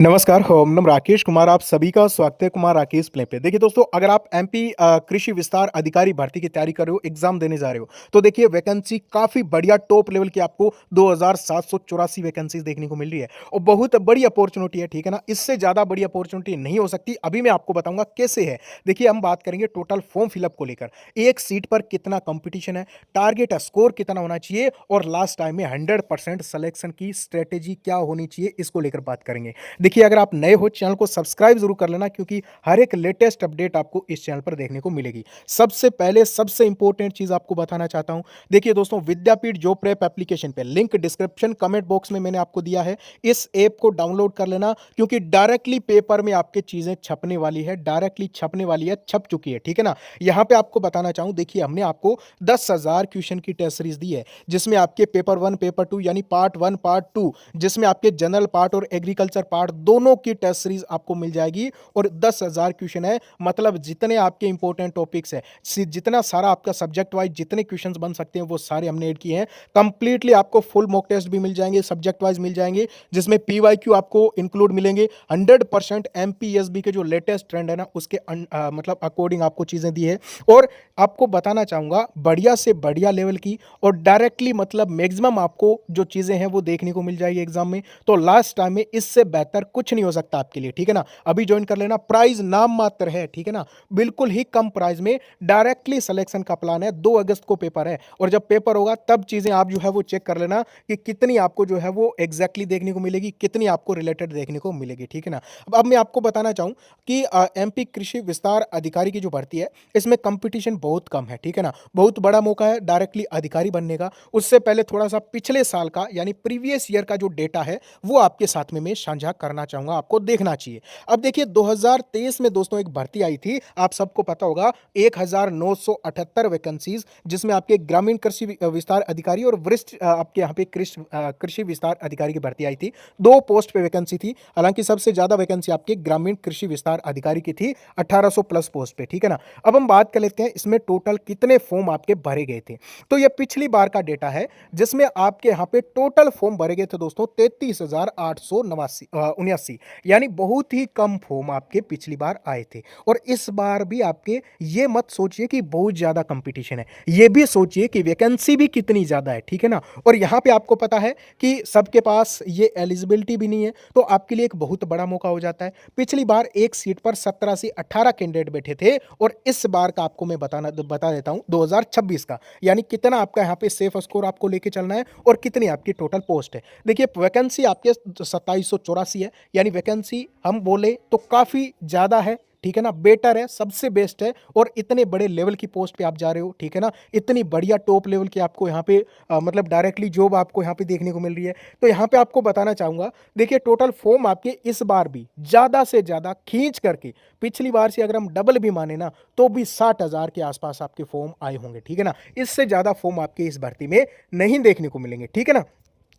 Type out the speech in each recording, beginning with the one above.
नमस्कार, नाम राकेश कुमार। आप सभी का स्वागत है कुमार राकेश प्ले पे। देखिए दोस्तों, अगर आप एमपी कृषि विस्तार अधिकारी भर्ती की तैयारी कर रहे हो, एग्जाम देने जा रहे हो, तो देखिए वैकेंसी काफ़ी बढ़िया टॉप लेवल की आपको 2784 वैकेंसीज देखने को मिल रही है और बहुत बड़ी अपॉर्चुनिटी है, ठीक है ना? इससे ज़्यादा बड़ी अपॉर्चुनिटी नहीं हो सकती। अभी मैं आपको बताऊंगा कैसे है। देखिए, हम बात करेंगे टोटल फॉर्म फिलअप को लेकर, एक सीट पर कितना कंपटीशन है, टारगेट स्कोर कितना होना चाहिए और लास्ट टाइम में 100% सिलेक्शन की स्ट्रेटेजी क्या होनी चाहिए, इसको लेकर बात करेंगे। देखिए, अगर आप नए हो चैनल को सब्सक्राइब जरूर कर लेना, क्योंकि हर एक लेटेस्ट अपडेट आपको इस चैनल पर देखने को मिलेगी। सबसे पहले सबसे इंपॉर्टेंट चीज आपको बताना चाहता हूं। देखिए दोस्तों, विद्यापीठ जॉब प्रेप एप्लीकेशन पे लिंक डिस्क्रिप्शन कमेंट बॉक्स में मैंने आपको दिया है। इस ऐप को डाउनलोड कर लेना, क्योंकि डायरेक्टली पेपर में आपके चीजें छपने वाली है, डायरेक्टली छपने वाली है, छप चुकी है, ठीक है ना? यहां पे आपको बताना चाहूं, देखिए हमने आपको 10,000 क्वेश्चन की टेस्ट सीरीज दी है, जिसमें आपके पेपर 1 पेपर 2 यानी पार्ट 1 पार्ट 2, जिसमें आपके जनरल पार्ट और एग्रीकल्चर पार्ट दोनों की टेस्ट सीरीज आपको मिल जाएगी। और 10,000 क्वेश्चन है, मतलब जितने आपके इंपॉर्टेंट टॉपिक्स है, जितना सारा आपका सब्जेक्ट वाइज जितने क्वेश्चंस बन सकते हैं, वो सारे हमने ऐड किए हैं। कंप्लीटली आपको फुल मॉक टेस्ट भी मिल जाएंगे, सब्जेक्ट वाइज मिल जाएंगे, जिसमें पीवाईक्यू आपको इंक्लूड मिलेंगे। 100% एमपीएसबी के जो लेटेस्ट ट्रेंड है ना, उसके मतलब अकॉर्डिंग आपको चीजें दी है। और आपको बताना चाहूंगा, बढ़िया से बढ़िया लेवल की और डायरेक्टली मतलब मैक्सिमम आपको जो चीजें हैं वो देखने को मिल जाएगी एग्जाम में। तो लास्ट टाइम में इससे बेहतर कुछ नहीं हो सकता आपके लिए, ठीक है ना? अभी ज्वाइन कर लेना, प्राइस नाम मात्र है, ठीक है ना? बिल्कुल ही कम प्राइस में डायरेक्टली सिलेक्शन का प्लान है। 2 अगस्त को पेपर है और जब पेपर होगा तब चीजें आप जो है वो चेक कर लेना कि कितनी आपको जो है वो एग्जैक्टली देखने को मिलेगी, कितनी आपको रिलेटेड देखने को मिलेगी, ठीक है ना? अब मैं आपको बताना चाहूं कि एमपी कृषि विस्तार अधिकारी की जो भर्ती है, इसमें कंपटीशन बहुत कम है, ठीक है ना? बहुत बड़ा मौका है डायरेक्टली अधिकारी बनने का। उससे पहले थोड़ा सा पिछले साल का यानी प्रीवियस ईयर का जो डेटा है वो आपके साथ में मैं साझा करना चाहूंगा, आपको देखना चाहिए। अब देखिए, 2023 में दोस्तों एक भर्ती आई थी, आप सबको पता होगा, 1978 वैकेंसीज, जिसमें आपके ग्रामीण कृषि विस्तार अधिकारी और वरिष्ठ आपके यहाँ पे कृषि विस्तार अधिकारी की भर्ती आई थी। 2 पोस्ट पे वैकेंसी थी। हालांकि सबसे ज्यादा वैकेंसी आपके ग्रामीण कृषि विस्तार अधिकारी की थी, 1800 प्लस पोस्ट पे, ठीक है ना? अब हम बात कर लेते हैं इसमें टोटल कितने फॉर्म आपके भरे गए थे। तो ये पिछली बार का डेटा है, जिसमें आपके यहाँ पे टोटल फॉर्म भरे गए थे दोस्तों 33,879, यानी बहुत ही कम फॉर्म आपके पिछली बार आए थे। और इस बार भी आपके, ये मत सोचिए कि बहुत ज्यादा कंपटीशन है, ये भी सोचिए कि वैकेंसी भी कितनी ज्यादा है, ठीक है ना? और यहाँ पे आपको पता है कि सबके पास ये एलिजिबिलिटी भी नहीं है, तो आपके लिए एक बहुत बड़ा मौका हो जाता है। पिछली बार एक सीट पर 17 से 18 कैंडिडेट बैठे थे और इस बार का आपको मैं बता देता हूं 2026 का, यानी कितना आपका यहाँ पे सेफ स्कोर आपको लेके चलना है और कितनी आपकी टोटल पोस्ट है। देखिए, वैकेंसी आपके 2784 है, यानी वैकेंसी हम बोले तो काफी ज्यादा है, ठीक है ना? बेटर है, सबसे बेस्ट है। और इतने बड़े लेवल की पोस्ट पे आप जा रहे हो, ठीक है ना? इतनी बढ़िया टॉप लेवल की आपको यहाँ पे मतलब डायरेक्टली जॉब आपको यहाँ पे देखने को मिल रही है। तो यहाँ पे आपको बताना चाहूंगा, देखिए टोटल फॉर्म आपके इस बार भी ज्यादा से ज्यादा खींच करके, पिछली बार से अगर हम डबल भी माने ना, तो भी 60,000 के आसपास आपके फॉर्म आए होंगे, ठीक है ना? इससे ज्यादा फॉर्म आपके इस भर्ती में नहीं देखने को मिलेंगे, ठीक है ना?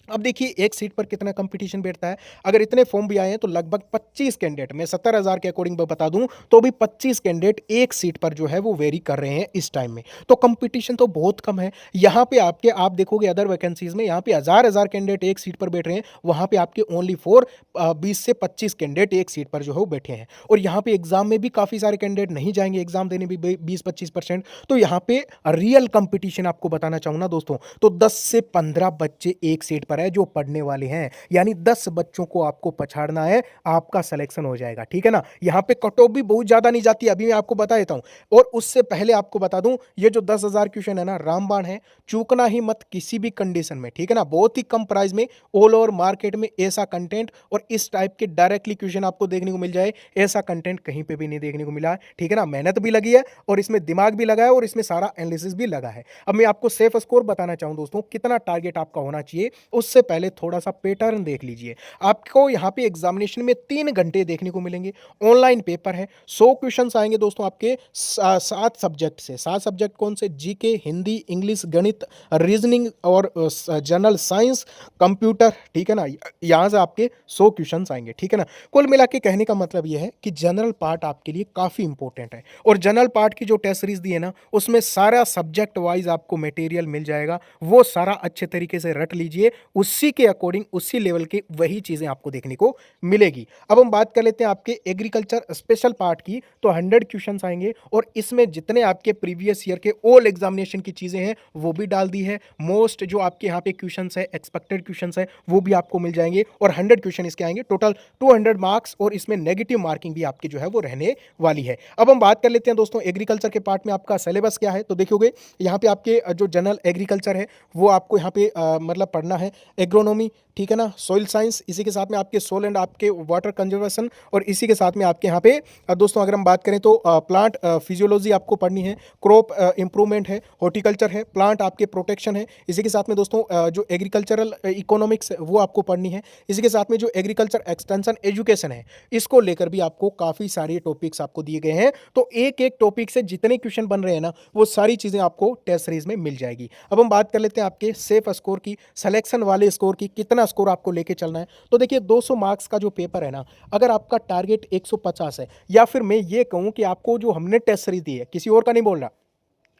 अब देखिए, एक सीट पर कितना कंपटीशन बैठता है। अगर इतने फॉर्म भी आए हैं तो लगभग 25 कैंडिडेट, मैं 70,000 के अकॉर्डिंग बता दूं तो भी 25 कैंडिडेट एक सीट पर जो है वो वेरी कर रहे हैं इस टाइम में। तो कंपटीशन तो बहुत कम है। यहाँ पे आपके, आप देखोगे अदर वैकेंसीज में, यहाँ पे हजार हजार कैंडिडेट एक सीट पर बैठ रहे हैं, वहां पे आपके ओनली फॉर 20 से 25 कैंडिडेट एक सीट पर जो है वो बैठे हैं। और यहाँ पे एग्जाम में भी काफी सारे कैंडिडेट नहीं जाएंगे एग्जाम देने भी, 20-25%। तो यहाँ पे रियल कंपटीशन आपको बताना चाहूंगा दोस्तों, तो 10 से 15 बच्चे एक सीट पर है जो पढ़ने वाले हैं, यानी 10 बच्चों को आपको पछाड़ना है, आपका सिलेक्शन हो जाएगा, ठीक है ना? यहां पे कट ऑफ भी बहुत ज्यादा नहीं जाती, अभी मैं आपको बता देता हूं। और उससे पहले आपको बता दूं, ये जो 10,000 क्वेश्चन है ना, रामबाण है, चूकना ही मत किसी भी कंडीशन में, ठीक है ना? बहुत ही कम प्राइस में ऑल ओवर मार्केट में ऐसा कंटेंट और इस टाइप के डायरेक्टली क्वेश्चन आपको देखने को मिल जाए, ऐसा कंटेंट कहीं पे भी नहीं देखने को मिला है, ठीक है ना? मेहनत भी लगी है और इसमें दिमाग भी लगा है और इसमें सारा एनालिसिस भी लगा है। अब मैं आपको सेफ स्कोर बताना चाहूं दोस्तों, कितना टारगेट आपका होना चाहिए, उससे पहले थोड़ा सा पैटर्न देख लीजिए। आपको यहाँ पे एग्जामिनेशन में 3 घंटे देखने को मिलेंगे, ऑनलाइन पेपर है, 100 क्वेश्चंस आएंगे दोस्तों आपके 7 सब्जेक्ट से। 7 सब्जेक्ट कौन से? जीके, हिंदी, इंग्लिश, गणित, रीजनिंग और जनरल साइंस, कंप्यूटर, ठीक है ना? यहाँ से आपके 100 क्वेश्चंस आएंगे, ठीक है ना? कुल मिला के कहने का मतलब यह है कि जनरल पार्ट आपके लिए काफी इंपॉर्टेंट है। और जनरल पार्ट की जो टेस्ट सीरीज दी है ना, उसमें सारा सब्जेक्ट वाइज आपको मटेरियल मिल जाएगा, वो सारा अच्छे तरीके से रट लीजिए उसी के अकॉर्डिंग उसी लेवल के वही चीज़ें आपको देखने को मिलेगी। अब हम बात कर लेते हैं आपके एग्रीकल्चर स्पेशल पार्ट की, तो 100 क्वेश्चंस आएँगे और इसमें जितने आपके प्रीवियस ईयर के ऑल एग्जामिनेशन की चीज़ें हैं वो भी डाल दी है। मोस्ट जो आपके यहाँ पे क्वेश्चंस है, एक्सपेक्टेड क्वेश्चंस है, वो भी आपको मिल जाएँगे और 100 क्वेश्चन इसके आएँगे। टोटल 200 मार्क्स और इसमें नेगेटिव मार्किंग भी आपकी जो है वो रहने वाली है। अब हम बात कर लेते हैं दोस्तों एग्रीकल्चर के पार्ट में आपका सिलेबस क्या है। तो देखोगे यहाँ पे आपके जो जनरल एग्रीकल्चर है वो आपको यहाँ पे मतलब पढ़ना है। एग्रोनॉमी, ठीक है ना, सॉइल साइंस, इसी के साथ में आपके सोल एंड आपके वाटर कंजर्वेशन और इसी के साथ में आपके यहाँ पे दोस्तों अगर हम बात करें तो प्लांट फिजियोलॉजी आपको पढ़नी है, क्रॉप इंप्रूवमेंट है, हॉर्टिकल्चर है, प्लांट आपके प्रोटेक्शन है, इसी के साथ में दोस्तों जो एग्रीकल्चरल इकोनॉमिक्स है वो आपको पढ़नी है। इसी के साथ में जो एग्रीकल्चर एक्सटेंशन एजुकेशन है इसको लेकर भी आपको काफ़ी सारे टॉपिक्स आपको दिए गए हैं। तो एक एक टॉपिक से जितने क्वेश्चन बन रहे हैं ना वो सारी चीज़ें आपको टेस्ट सीरीज में मिल जाएगी। अब हम बात कर लेते हैं आपके सेफ स्कोर की, सिलेक्शन वाले स्कोर की, कितना स्कोर आपको लेके चलना है। तो देखिए 200 मार्क्स का जो पेपर है ना, अगर आपका टारगेट 150 है या फिर मैं ये कहूँ कि आपको जो हमने टेस्ट सीरीज दी है, किसी और का नहीं बोल रहा,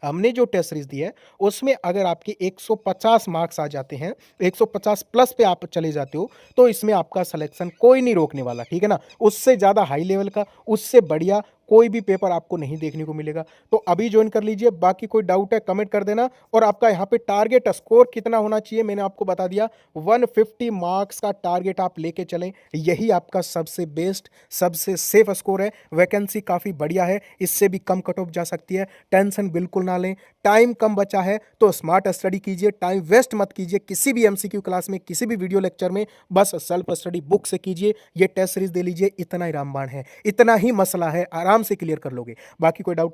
हमने जो टेस्ट सीरीज दी है उसमें अगर आपके 150 मार्क्स आ जाते हैं, 150 प्लस पे आप चले जाते हो तो इसमें आपका सिलेक्शन कोई नहीं रोकने वाला, ठीक है ना। उससे ज़्यादा हाई लेवल का, उससे बढ़िया कोई भी पेपर आपको नहीं देखने को मिलेगा। तो अभी ज्वाइन कर लीजिए। बाकी कोई डाउट है कमेंट कर देना। और आपका यहाँ पे टारगेट स्कोर कितना होना चाहिए मैंने आपको बता दिया, 150 मार्क्स का टारगेट आप लेके चलें, यही आपका सबसे बेस्ट सबसे सेफ स्कोर है। वैकेंसी काफ़ी बढ़िया है, इससे भी कम कट ऑफ जा सकती है। टेंशन बिल्कुल ना लें, टाइम कम बचा है तो स्मार्ट स्टडी कीजिए, टाइम वेस्ट मत कीजिए किसी भी एमसीक्यू क्लास में, किसी भी वीडियो लेक्चर में। बस सेल्फ स्टडी बुक से कीजिए, ये टेस्ट सीरीज दे लीजिए, इतना ही रामबाण है, इतना ही मसला है, आराम से क्लियर कर लोगे। बाकी कोई डाउट